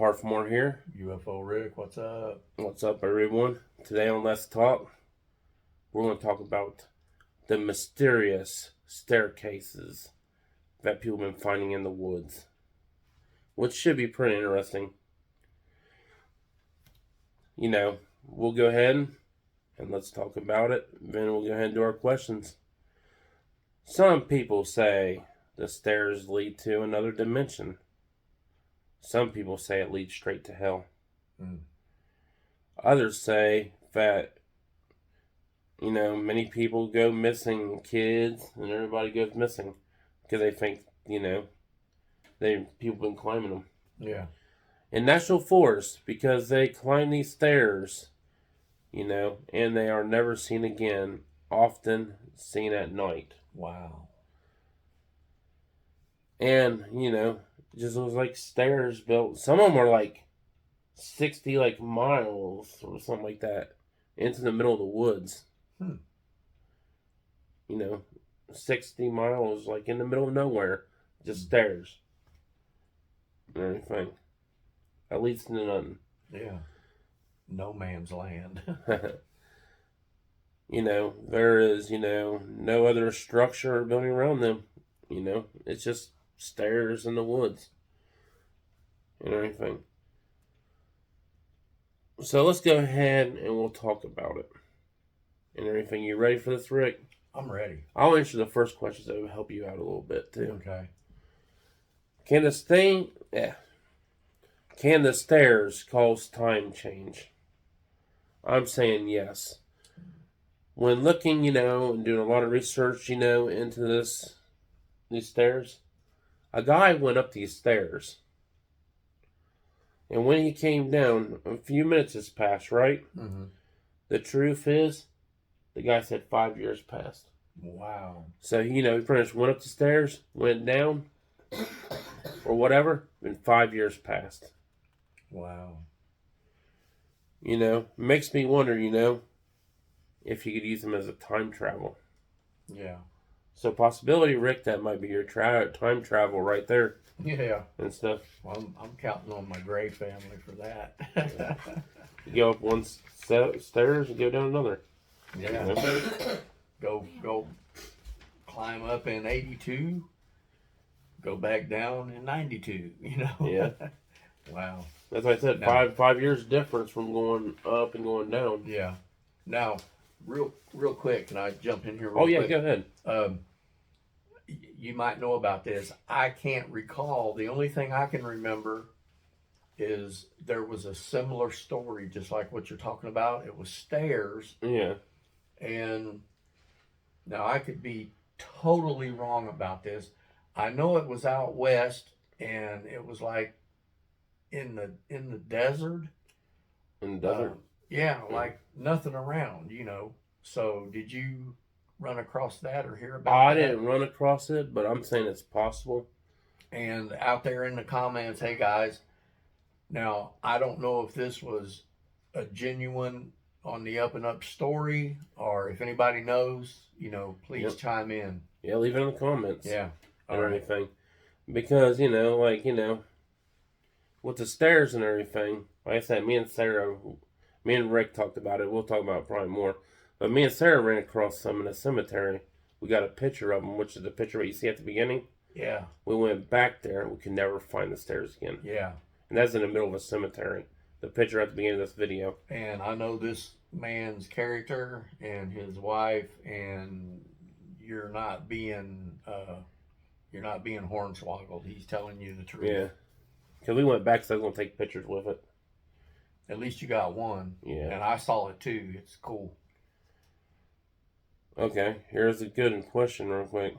Parthemore here. UFO Rick, what's up? What's up, everyone? Today on Let's Talk, we're going to talk about the mysterious staircases that people have been finding in the woods, which should be pretty interesting. We'll go ahead and let's talk about it. Then we'll go ahead and do our questions. Some people say the stairs lead to another dimension. Some people say it leads straight to hell. Others say that, many people go missing, kids, and everybody goes missing because they think, people been climbing them. Yeah. In national forests, because they climb these stairs, and they are never seen again, often seen at night. Wow. And, just was like stairs built. Some of them are like 60 miles or something like that into the middle of the woods. 60 miles in the middle of nowhere, just stairs and everything. That leads to nothing. Yeah. No man's land. There is, no other structure or building around them. It's just stairs in the woods and everything. So let's go ahead and we'll talk about it and everything. You ready for this, Rick? I'm ready. I'll answer the first questions that will help you out a little bit too. Okay. Can the stairs cause time change? I'm saying yes. When looking, and doing a lot of research, into these stairs, a guy went up these stairs. And when he came down, a few minutes has passed, right? Mm-hmm. The truth is, the guy said 5 years passed. Wow. So, he pretty much went up the stairs, went down, or whatever, and 5 years passed. Wow. Makes me wonder, if you could use them as a time travel. Yeah. So, possibility, Rick, that might be your time travel right there. Yeah. And stuff. Well, I'm counting on my Gray family for that. You go up one set of stairs and go down another. Yeah. Go climb up in 82, go back down in 92, Yeah. Wow. That's why I said Now, 5 years difference from going up and going down. Yeah. Now, real quick, can I jump in here real Oh, yeah, quick? go ahead. You might know about this. I can't recall. The only thing I can remember is there was a similar story, just like what you're talking about. It was stairs. Yeah. And now I could be totally wrong about this. I know it was out west, and it was like in the desert. In the desert? Yeah, like nothing around, So did you run across that or hear about I that? didn't run across it, but I'm saying it's possible. And out there in the comments, hey guys, now I don't know if this was a genuine on the up and up story, or if anybody knows, please chime in. Yeah, leave it in the comments. Yeah. And everything. Because, with the stairs and everything, like I said, me and Rick talked about it. We'll talk about it probably more. But me and Sarah ran across some in a cemetery. We got a picture of them, which is the picture you see at the beginning. Yeah. We went back there and we could never find the stairs again. Yeah. And that's in the middle of a cemetery. The picture at the beginning of this video. And I know this man's character and his wife, and you're not being hornswoggled. He's telling you the truth. Yeah. Because we went back, so I was going to take pictures with it. At least you got one. Yeah. And I saw it too. It's cool. Okay, here's a good question real quick.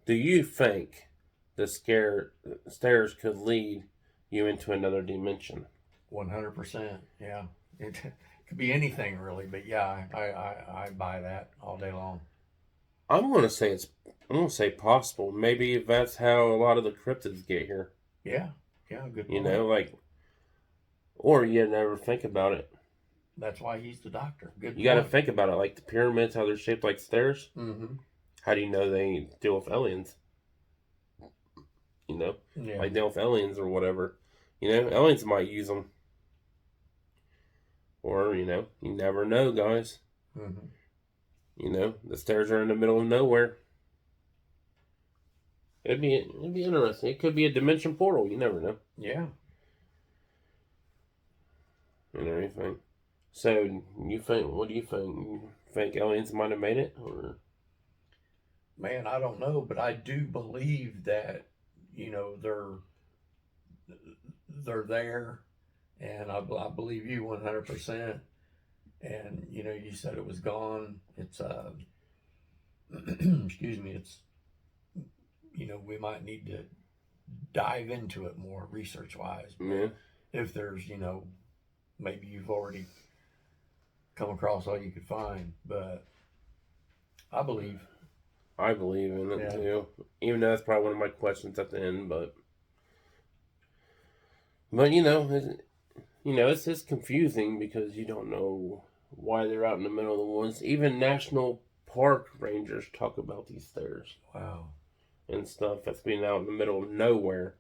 Do you think the stairs could lead you into another dimension? 100%. Yeah. It could be anything really, but yeah, I buy that all day long. I'm gonna say possible. Maybe if that's how a lot of the cryptids get here. Yeah. Yeah, good point. Or you never think about it. That's why he's the doctor. Good. You got to think about it, like the pyramids, how they're shaped like stairs. Mm-hmm. How do you know they deal with aliens? Yeah. Like deal with aliens or whatever. You know, aliens might use them. Or, you know, you never know, guys. Mm-hmm. You know, the stairs are in the middle of nowhere. It'd be interesting. It could be a dimension portal. You never know. Yeah. And everything. So, you think? What do you think? You think aliens might have made it, or? Man, I don't know, but I do believe that, you know, they're there, and I believe you 100%. And you know, you said it was gone. It's excuse me. It's, you know, we might need to dive into it more research wise. Yeah. If there's, you know, maybe you've already come across all you could find, but I believe. I believe in it too. Even though that's probably one of my questions at the end, but you know, it's just confusing because you don't know why they're out in the middle of the woods. Even national park rangers talk about these stairs. Wow. And stuff that's being out in the middle of nowhere,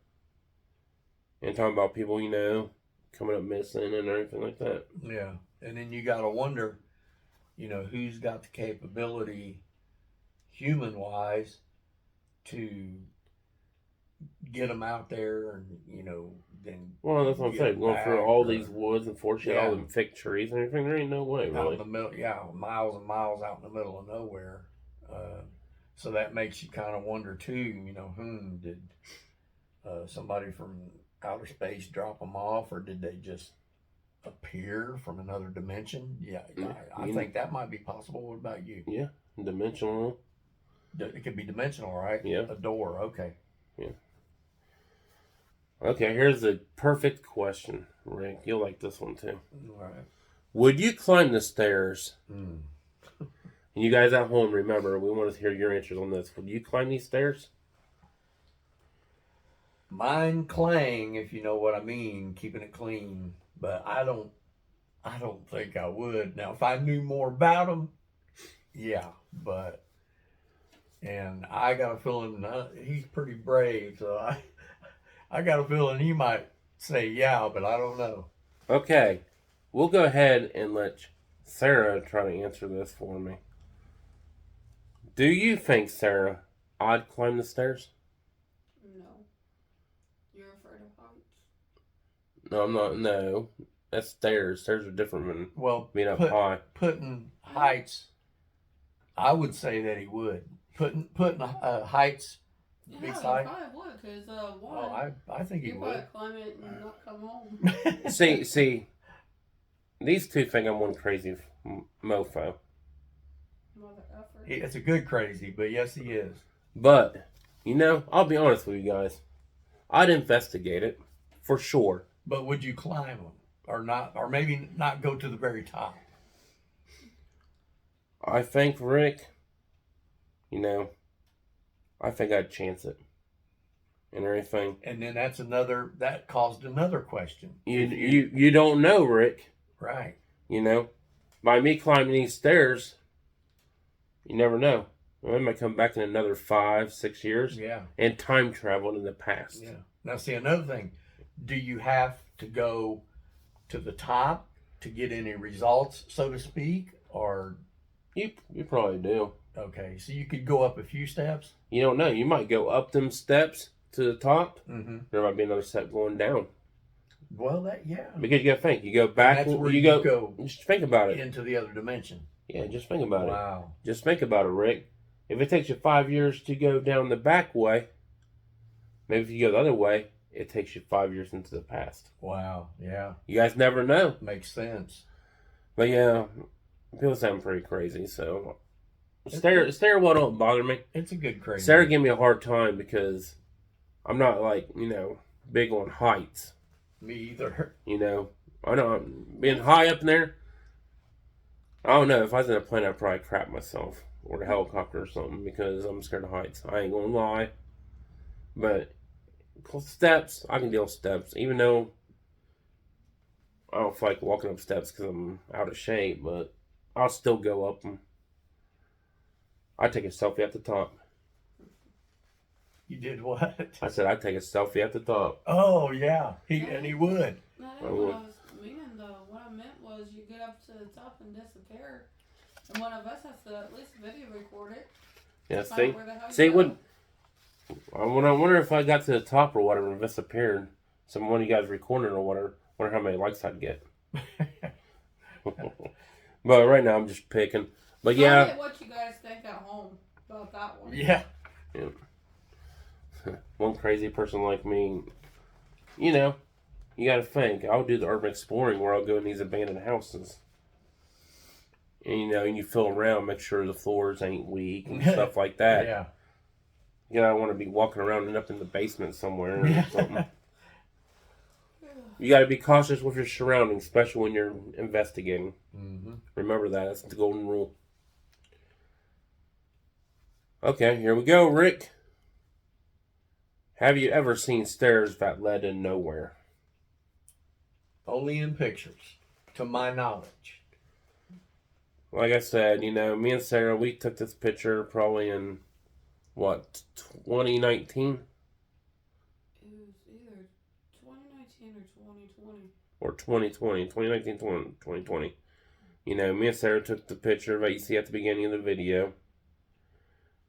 and talking about people, you know, coming up missing and everything like that. Yeah, and then you gotta wonder, you know, who's got the capability, human wise, to get them out there, and you know, then. Well, that's what I'm saying. Going through all these woods and fortunately all them fake trees and everything, there ain't no way, really. Out in the middle, yeah, miles and miles out in the middle of nowhere. So that makes you kind of wonder too. You know, did somebody from outer space drop them off, or did they just appear from another dimension? Yeah, I think that might be possible. What about you? Yeah, dimensional. It could be dimensional, right? Yeah. A door. Okay. Yeah. Okay, here's a perfect question, Rick. You'll like this one too. All right. Would you climb the stairs? And you guys at home, remember, we want to hear your answers on this. Would you climb these stairs? Mine clang, if you know what I mean, keeping it clean. But I don't think I would. Now, if I knew more about them, yeah. But, and I got a feeling he's pretty brave, so I got a feeling he might say yeah, but I don't know. Okay, we'll go ahead and let Sarah try to answer this for me. Do you think, Sarah, I'd climb the stairs? No. You're afraid of heights? No, I'm not. No, that's stairs. Stairs are different than being up high. Putting heights, I would say that he would. Putting heights. Yeah, Big he side? probably would, because I think he you would. probably climb it and not come home. See, these two think I'm one crazy mofo. Mother effer. It's a good crazy, but yes, he is. But, you know, I'll be honest with you guys. I'd investigate it, for sure. But would you climb them? Or not? Or maybe not go to the very top? I think, Rick, you know, I think I'd chance it. And everything. And then that caused another question. You don't know, Rick. Right. You know, by me climbing these stairs, you never know. I might come back in another 5-6 years. Yeah. And time travel in the past. Yeah. Now, see, another thing. Do you have to go to the top to get any results, so to speak? Or... You probably do. Okay. So you could go up a few steps? You don't know. You might go up them steps to the top. Mm-hmm. There might be another step going down. Well, Because you got to think. You go back. That's where you go. Just think about it. Into the other dimension. Yeah, just think about it. Wow. Just think about it, Rick. If it takes you 5 years to go down the back way, maybe if you go the other way, it takes you 5 years into the past. Wow. Yeah. You guys never know. Makes sense. But yeah, people sound pretty crazy. So stairwell don't bother me. It's a good crazy. Sarah gave me a hard time because I'm not like, you know, big on heights. Me either. You know, I know being high up in there. I don't know. If I was in a plane, I'd probably crap myself. Or a helicopter or something because I'm scared of heights. I ain't gonna lie. But steps, I can deal with steps. Even though I don't feel like walking up steps because I'm out of shape. But I'll still go up them. I take a selfie at the top. You did what? I said I'd take a selfie at the top. Oh yeah, he would. That I ain't would. what I was meaning though. What I meant was you get up to the top and disappear, and one of us has to at least video record it. Yeah, Find see? where the hell See, you when I wonder if I got to the top or whatever and disappeared, some one of you guys recorded or whatever, wonder how many likes I'd get. But right now I'm just picking. But yeah. Comment what you guys think at home about that one. Yeah. One crazy person like me, you know, you gotta think. I'll do the urban exploring where I'll go in these abandoned houses. And you know, and you feel around, make sure the floors ain't weak and stuff like that. Yeah. You know, I want to be walking around and up in the basement somewhere or something. You got to be cautious with your surroundings, especially when you're investigating. Mm-hmm. Remember that. That's the golden rule. Okay, here we go, Rick. Have you ever seen stairs that led in nowhere? Only in pictures, to my knowledge. Like I said, you know, me and Sarah, we took this picture probably in, what, 2019? It was either 2019 or 2020. Or 2020. 2019, 2020. You know, me and Sarah took the picture that you see at the beginning of the video.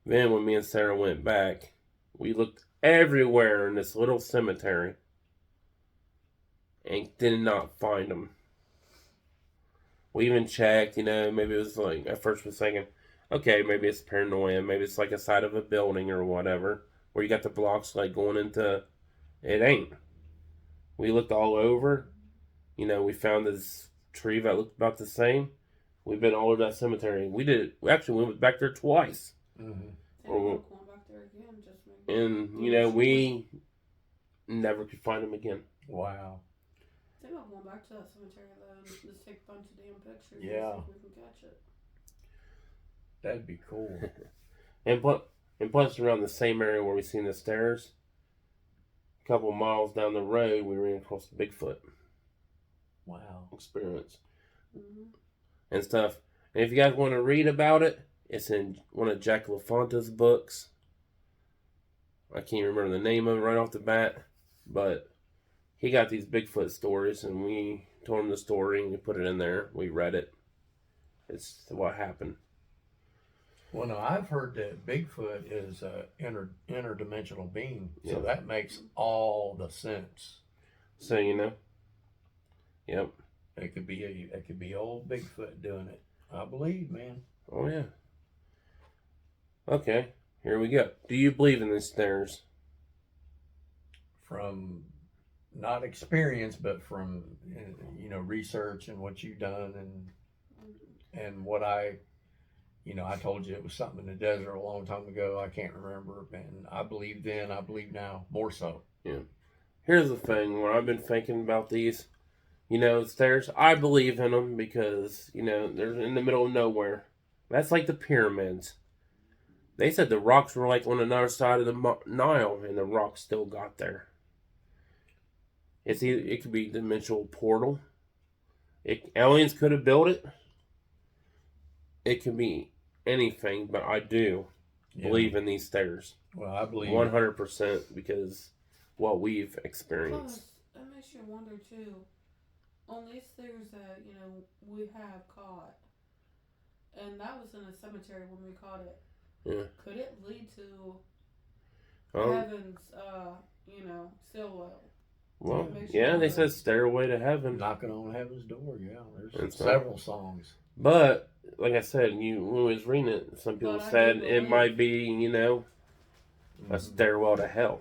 Then when me and Sarah went back, we looked everywhere in this little cemetery and did not find them. We even checked, you know, maybe it was like, at first we was thinking, okay, maybe it's paranoia, maybe it's like a side of a building or whatever, where you got the blocks like going into, it ain't. We looked all over, you know, we found this tree that looked about the same. We've been all over that cemetery. We actually went back there twice. Mm-hmm. Going back there again, just maybe. And, you know, we never could find them again. Wow. I think I'm going back to that cemetery though and just take a bunch of damn pictures. Yeah. And see if we can catch it. That'd be cool. and plus around the same area where we seen the stairs, a couple miles down the road, we ran across the Bigfoot Wow. experience Mm-hmm. and stuff. And if you guys want to read about it, it's in one of Jack LaFonta's books. I can't remember the name of it right off the bat, but he got these Bigfoot stories, and we told him the story, and we put it in there. We read it. It's what happened. Well, no, I've heard that Bigfoot is a interdimensional being, so Yeah. that makes all the sense. So, you know. Yep. It could be old Bigfoot doing it. I believe, man. Oh, yeah. Okay, here we go. Do you believe in these stairs? From not experience, but from research and what you've done and what I told you it was something in the desert a long time ago. I can't remember, and I believe then, I believe now, more so. Yeah. Here's the thing, when I've been thinking about these, stairs, I believe in them because, they're in the middle of nowhere. That's like the pyramids. They said the rocks were like on another side of the Nile, and the rocks still got there. It could be a dimensional portal. Aliens could have built it. It could be anything, but I do believe in these stairs. Well, I believe 100% because what we've experienced. Plus, it makes you wonder too. On these stairs that we have caught, and that was in a cemetery when we caught it. Yeah. Could it lead to heaven's, stairwell? Well, yeah, they said stairway to heaven. knocking on heaven's door. Yeah, there's That's several songs. But like I said, when we was reading it, some people said it might be, a stairwell to hell.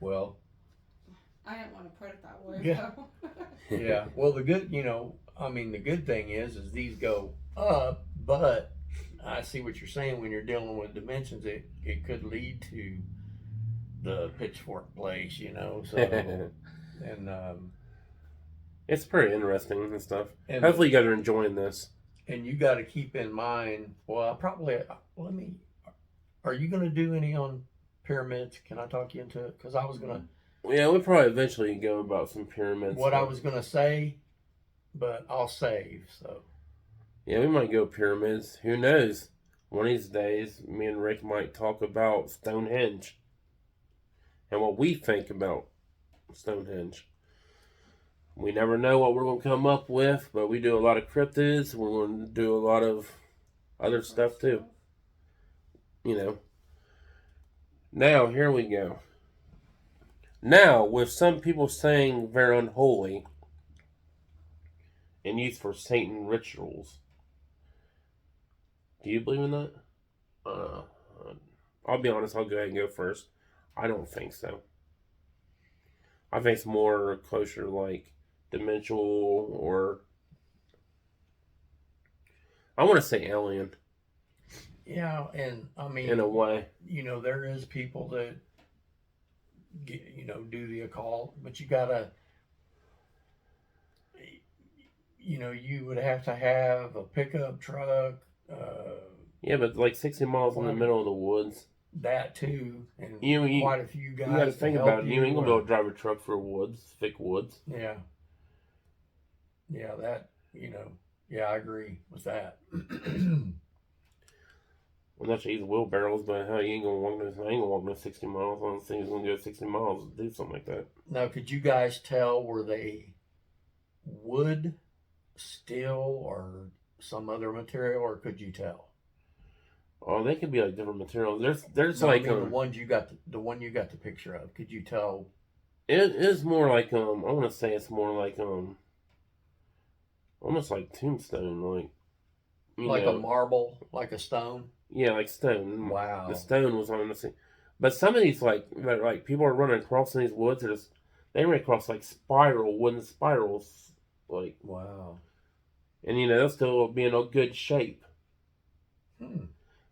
Well, I didn't want to put it that way. Yeah. though. yeah. Well, the good thing is these go up, but I see what you're saying when you're dealing with dimensions. It could lead to the pitchfork place, So and It's pretty interesting and stuff. and Hopefully, you guys are enjoying this. and you got to keep in mind. Well, are you going to do any on pyramids? Can I talk you into it? Because I was gonna. Yeah, we'll probably eventually go about some pyramids. What I was gonna say, but I'll save. So Yeah, we might go pyramids. Who knows? One of these days, me and Rick might talk about Stonehenge. and what we think about Stonehenge. We never know what we're going to come up with, but we do a lot of cryptids. We're going to do a lot of other stuff too. You know. Now, here we go. Now, with some people saying they're unholy and used for Satan rituals, do you believe in that? I'll be honest, I'll go ahead and go first. I don't think so. I think it's more closer to like dimensional, or I want to say alien. Yeah, and I mean, in a way, there is people that do the occult, but you gotta, you would have to have a pickup truck. Yeah, but like 60 miles in the middle of the woods. That too, and you quite a few guys. You got to think about it. You ain't gonna be able to drive a truck through woods, thick woods. Yeah. Yeah, that Yeah, I agree with that. Unless you use wheelbarrows, but hell, you ain't gonna walk no. I ain't gonna walk no 60 miles. I don't think he's gonna go 60 miles to do something like that. Now, could you guys tell, were they wood, steel, or some other material, or could you tell? Oh, they could be like different materials. There's No, like I mean, the one you got the picture of. Could you tell? It is more like I want to say it's more like almost like tombstone, like a marble, like a stone. Yeah, like stone. Wow. The stone was on the scene. But some of these like people are running across in these woods. They run across like wooden spirals, like wow. And they'll still be in a good shape.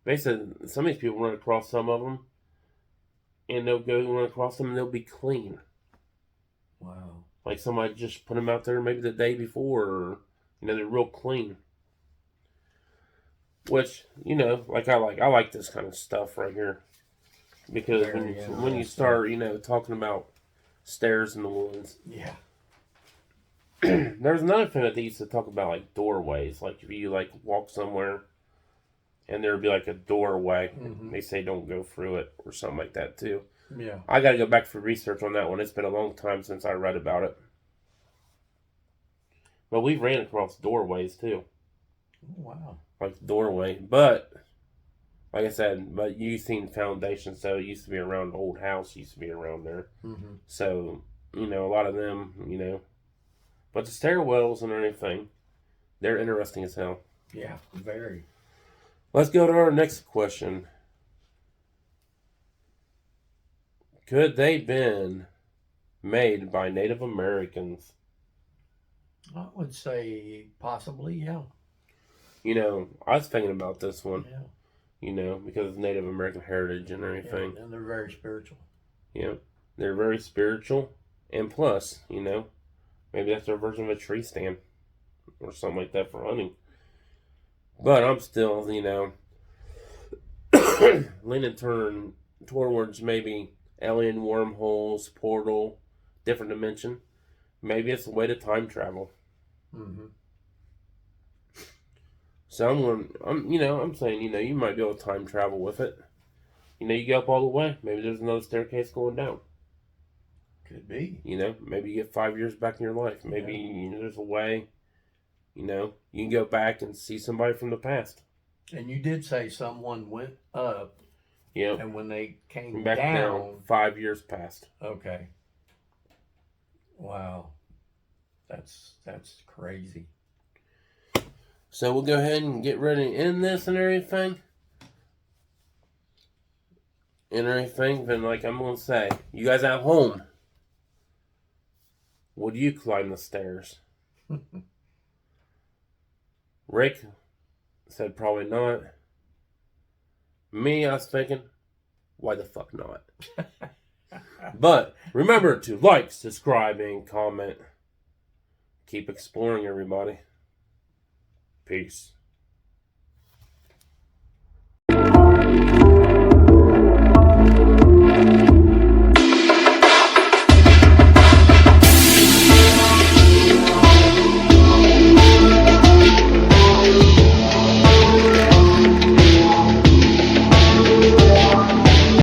Basically, some of these people run across some of them, and they'll go run across them, and they'll be clean. Wow. Like somebody just put them out there maybe the day before, or they're real clean. Which I like this kind of stuff right here, because when you start talking about stairs in the woods, yeah. There's another thing that they used to talk about, like doorways. Like if you walk somewhere, and there'd be like a doorway, they say don't go through it or something like that too. Yeah. I got to go back for research on that one. It's been a long time since I read about it. But we've ran across doorways too. Wow. Like doorway, but like I said, but you've seen foundations, so it used to be around the old house, used to be around there. So a lot of them, but the stairwells and everything, they're interesting as hell. Yeah, very. Let's go to our next question. Could they been made by Native Americans? I would say possibly, yeah. I was thinking about this one. Yeah. Because of Native American heritage and everything. Yeah, and they're very spiritual. Yeah. They're very spiritual. And plus, maybe that's their version of a tree stand. Or something like that for hunting. But I'm still, leaning towards maybe alien wormholes, portal, different dimension. Maybe it's a way to time travel. So I'm saying, you might be able to time travel with it. You go up all the way. Maybe there's another staircase going down. Could be. Maybe you get 5 years back in your life. Maybe there's a way. You can go back and see somebody from the past. And you did say someone went up. Yeah. And when they came back down, 5 years passed. Okay. Wow. That's crazy. So we'll go ahead and get ready to end this and everything. Then like I'm going to say, you guys at home, would you climb the stairs? Rick said probably not. Me, I was thinking, why the fuck not? But remember to like, subscribe, and comment. Keep exploring, everybody. Peace.